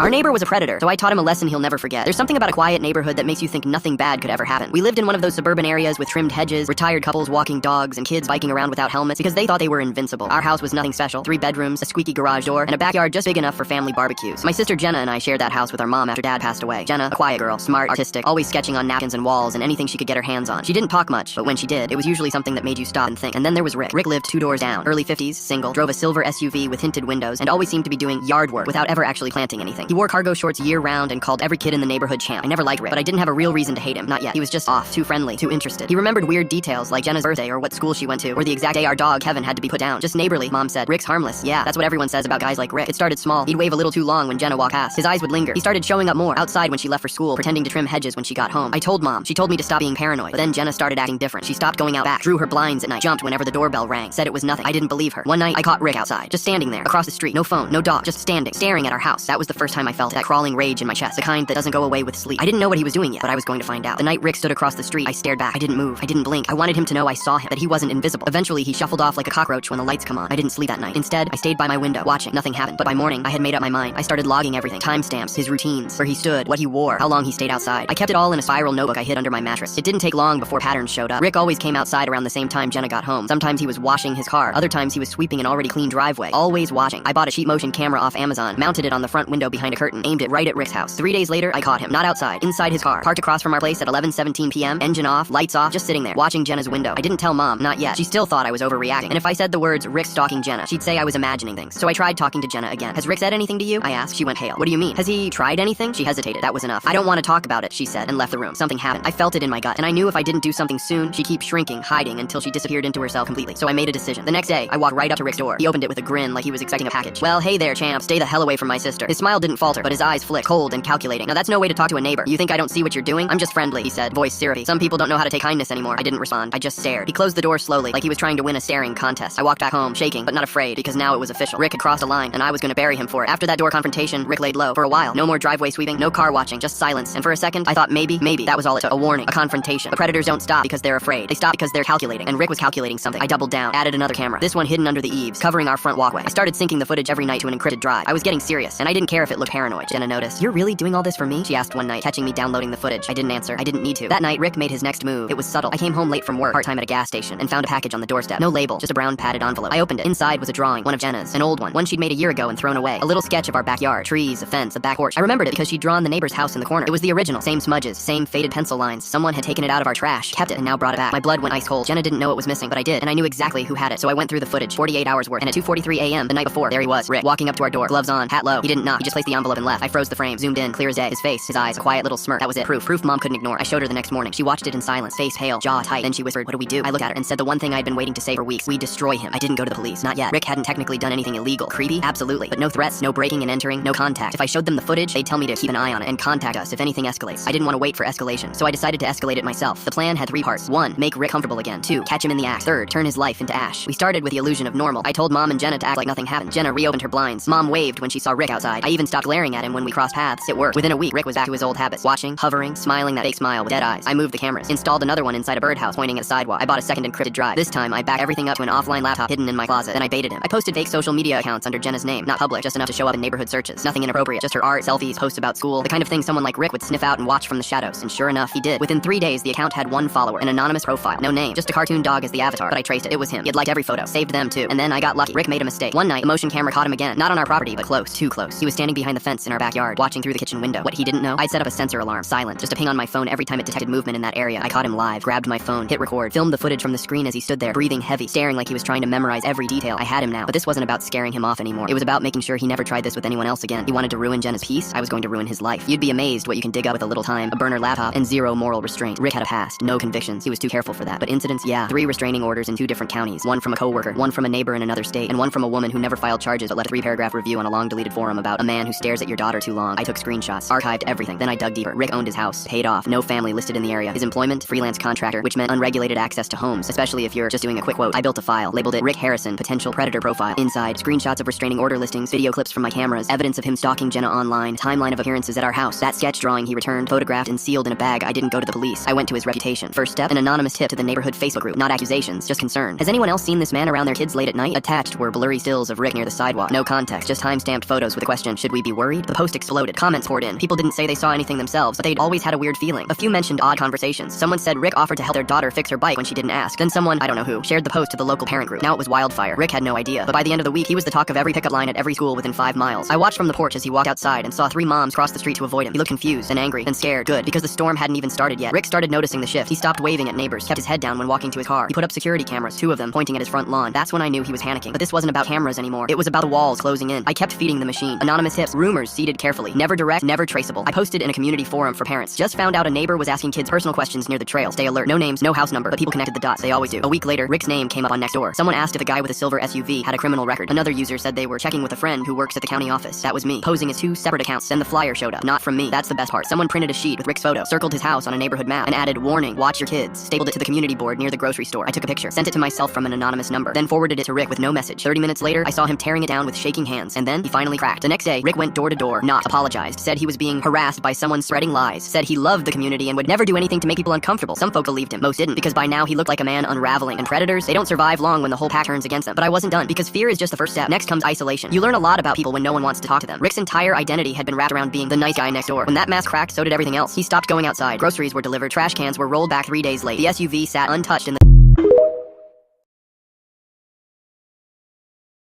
Our neighbor was a predator, so I taught him a lesson he'll never forget. There's something about a quiet neighborhood that makes you think nothing bad could ever happen. We lived in one of those suburban areas with trimmed hedges, retired couples walking dogs, and kids biking around without helmets because they thought they were invincible. Our house was nothing special. 3 bedrooms, a squeaky garage door, and a backyard just big enough for family barbecues. My sister Jenna and I shared that house with our mom after Dad passed away. Jenna, a quiet girl, smart, artistic, always sketching on napkins and walls and anything she could get her hands on. She didn't talk much, but when she did, it was usually something that made you stop and think. And then there was Rick. Rick lived 2 doors down, early 50s, single, drove a silver SUV with tinted windows, and always seemed to be doing yard work without ever actually planting anything. He wore cargo shorts year-round and called every kid in the neighborhood champ. I never liked Rick, but I didn't have a real reason to hate him. Not yet. He was just off, too friendly, too interested. He remembered weird details like Jenna's birthday or what school she went to, or the exact day our dog Kevin had to be put down. Just neighborly, Mom said. Rick's harmless. Yeah, that's what everyone says about guys like Rick. It started small. He'd wave a little too long when Jenna walked past. His eyes would linger. He started showing up more outside when she left for school, pretending to trim hedges when she got home. I told Mom. She told me to stop being paranoid. But then Jenna started acting different. She stopped going out back, drew her blinds at night, jumped whenever the doorbell rang, said it was nothing. I didn't believe her. One night, I caught Rick outside, just standing there, across the street. No phone, no dog, just standing, staring at our house. That was the first time I felt that crawling rage in my chest, the kind that doesn't go away with sleep. I didn't know what he was doing yet, but I was going to find out. The night Rick stood across the street, I stared back. I didn't move. I didn't blink. I wanted him to know I saw him, that he wasn't invisible. Eventually, he shuffled off like a cockroach when the lights come on. I didn't sleep that night. Instead, I stayed by my window, watching. Nothing happened. But by morning, I had made up my mind. I started logging everything. Timestamps, his routines, where he stood, what he wore, how long he stayed outside. I kept it all in a spiral notebook I hid under my mattress. It didn't take long before patterns showed up. Rick always came outside around the same time Jenna got home. Sometimes he was washing his car. Other times he was sweeping an already clean driveway. Always watching. I bought a cheap motion camera off Amazon, mounted it on the front window behind a curtain, aimed it right at Rick's house. 3 days later, I caught him. Not outside. Inside his car. Parked across from our place at 11:17 p.m. Engine off, lights off, just sitting there, watching Jenna's window. I didn't tell Mom. Not yet. She still thought I was overreacting. And if I said the words, Rick stalking Jenna, she'd say I was imagining things. So I tried talking to Jenna again. Has Rick said anything to you? I asked. She went pale. What do you mean? Has he tried anything? She hesitated. That was enough. I don't want to talk about it, she said, and left the room. Something happened. I felt it in my gut, and I knew if I didn't do something soon, she'd keep shrinking, hiding, until she disappeared into herself completely. So I made a decision. The next day, I walked right up to Rick's door. He opened it with a grin like he was expecting a package. Well, hey there, champ. Stay the hell away from my sister. His smile didn't falter, but his eyes flicked, cold and calculating. Now that's no way to talk to a neighbor. You think I don't see what you're doing? I'm just friendly, he said, voice syrupy. Some people don't know how to take kindness anymore. I didn't respond. I just stared. He closed the door slowly, like he was trying to win a staring contest. I walked back home, shaking, but not afraid, because now it was official. Rick had crossed a line, and I was gonna bury him for it. After that door confrontation, Rick laid low. For a while, no more driveway sweeping, no car watching, just silence. And for a second, I thought maybe, that was all it took. A warning, a confrontation. The predators don't stop because they're afraid. They stop because they're calculating. And Rick was calculating something. I doubled down, added another camera. This one hidden under the eaves, covering our front walkway. I started syncing the footage every night to an encrypted drive. I was getting serious, and I didn't care if it looked paranoid. Jenna noticed. You're really doing all this for me? She asked one night, catching me downloading the footage. I didn't answer. I didn't need to. That night, Rick made his next move. It was subtle. I came home late from work, part-time at a gas station, and found a package on the doorstep. No label, just a brown padded envelope. I opened it. Inside was a drawing, one of Jenna's, an old one she'd made a year ago and thrown away. A little sketch of our backyard, trees, a fence, a back porch. I remembered it because she'd drawn the neighbor's house in the corner. It was the original, same smudges, same faded pencil lines. Someone had taken it out of our trash, kept it, and now brought it back. My blood went ice cold. Jenna didn't know it was missing, but I did, and I knew exactly who had it. So I went through the footage, 48 hours worth, and at 2:43 a.m. the night before, there he was, Rick, walking up to our door, gloves on, hat low. He didn't knock. He just placed the envelope and left. I froze the frame, zoomed in, clear as day. His face, his eyes, a quiet little smirk. That was it. Proof Mom couldn't ignore. I showed her the next morning. She watched it in silence, face pale, jaw tight. Then she whispered, "What do we do?" I looked at her and said the one thing I'd been waiting to say for weeks. We destroy him. I didn't go to the police. Not yet. Rick hadn't technically done anything illegal. Creepy? Absolutely. But no threats, no breaking and entering, no contact. If I showed them the footage, they'd tell me to keep an eye on it and contact us if anything escalates. I didn't want to wait for escalation, so I decided to escalate it myself. The plan had 3 parts. 1, make Rick comfortable again. 2, catch him in the act. 3rd, turn his life into ash. We started with the illusion of normal. I told Mom and Jenna to act like nothing happened. Jenna reopened her blinds. Mom waved when she saw Rick outside. I even stopped glaring at him when we crossed paths. It worked. Within a week, Rick was back to his old habits. Watching, hovering, smiling that fake smile with dead eyes. I moved the cameras. Installed another one inside a birdhouse pointing at a sidewalk. I bought a second encrypted drive. This time, I backed everything up to an offline laptop hidden in my closet. Then I baited him. I posted fake social media accounts under Jenna's name. Not public, just enough to show up in neighborhood searches. Nothing inappropriate. Just her art, selfies, posts about school. The kind of thing someone like Rick would sniff out and watch from the shadows. And sure enough, he did. Within 3 days, the account had 1 follower. An anonymous profile. No name. Just a cartoon dog as the avatar. But I traced it. It was him. He had liked every photo. Saved them too. And then I got lucky. Rick made a mistake. One night, the motion camera caught him again. Not on our property, but close. Too close. He was standing behind the fence in our backyard, watching through the kitchen window. What he didn't know? I'd set up a sensor alarm. Silent. Just a ping on my phone every time it detected movement in that area. I caught him live. Grabbed my phone. Hit record. Filmed the footage from the screen as he stood there, breathing heavy, staring like he was trying to memorize every detail. I had him now. But this wasn't about scaring him off anymore. It was about making sure he never tried this with anyone else again. He wanted to ruin Jenna's peace. I was going to ruin his life. You'd be amazed what you can dig up with a little time, a burner laptop, and 0 moral restraint. Rick had a past. No convictions. He was too careful for that. But incidents, yeah. 3 restraining orders in 2 different counties. 1 from a coworker, 1 from a neighbor in another state, and 1 from a woman who never filed charges but left a 3-paragraph review on a long deleted forum about a man who stares at your daughter too long. I took screenshots, archived everything. Then I dug deeper. Rick owned his house, paid off, no family listed in the area. His employment, freelance contractor, which meant unregulated access to homes, especially if you're just doing a quick quote. I built a file, labeled it Rick Harrison, potential predator profile. Inside, screenshots of restraining order listings, video clips from my cameras, evidence of him stalking Jenna online, timeline of appearances at our house, that sketch drawing he returned, photographed and sealed in a bag. I didn't go to the police. I went to his reputation. First step, an anonymous tip to the neighborhood Facebook group. Not accusations, just concern. Has anyone else seen this man around their kids late at night? Attached were blurry stills of Rick near the sidewalk. No context, just time-stamped photos with the question, should we be you worried?" The post exploded. Comments poured in. People didn't say they saw anything themselves, but they'd always had a weird feeling. A few mentioned odd conversations. Someone said Rick offered to help their daughter fix her bike when she didn't ask. Then someone, I don't know who, shared the post to the local parent group. Now it was wildfire. Rick had no idea, but by the end of the week, he was the talk of every pickup line at every school within 5 miles. I watched from the porch as he walked outside and saw 3 moms cross the street to avoid him. He looked confused and angry and scared. Good, because the storm hadn't even started yet. Rick started noticing the shift. He stopped waving at neighbors, kept his head down when walking to his car. He put up security cameras, 2 of them pointing at his front lawn. That's when I knew he was panicking. But this wasn't about cameras anymore. It was about the walls closing in. I kept feeding the machine. Anonymous tips, rumors seeded carefully. Never direct, never traceable. I posted in a community forum for parents. Just found out a neighbor was asking kids personal questions near the trail. Stay alert. No names, no house number, but people connected the dots. They always do. A week later, Rick's name came up on Nextdoor. Someone asked if a guy with a silver SUV had a criminal record. Another user said they were checking with a friend who works at the county office. That was me, posing as 2 separate accounts. Then the flyer showed up. Not from me. That's the best part. Someone printed a sheet with Rick's photo, circled his house on a neighborhood map, and added, "Warning, watch your kids," stapled it to the community board near the grocery store. I took a picture, sent it to myself from an anonymous number, then forwarded it to Rick with no message. 30 minutes later, I saw him tearing it down with shaking hands, and then he finally cracked. The next day, Rick went door to door, not apologized, said he was being harassed by someone spreading lies, said he loved the community and would never do anything to make people uncomfortable. Some folk believed him, most didn't, because by now he looked like a man unraveling, and predators, they don't survive long when the whole pack turns against them. But I wasn't done, because fear is just the first step. Next comes isolation. You learn a lot about people when no one wants to talk to them. Rick's entire identity had been wrapped around being the nice guy next door. When that mask cracked, so did everything else. He stopped going outside. Groceries were delivered, trash cans were rolled back 3 days late. The SUV sat untouched in the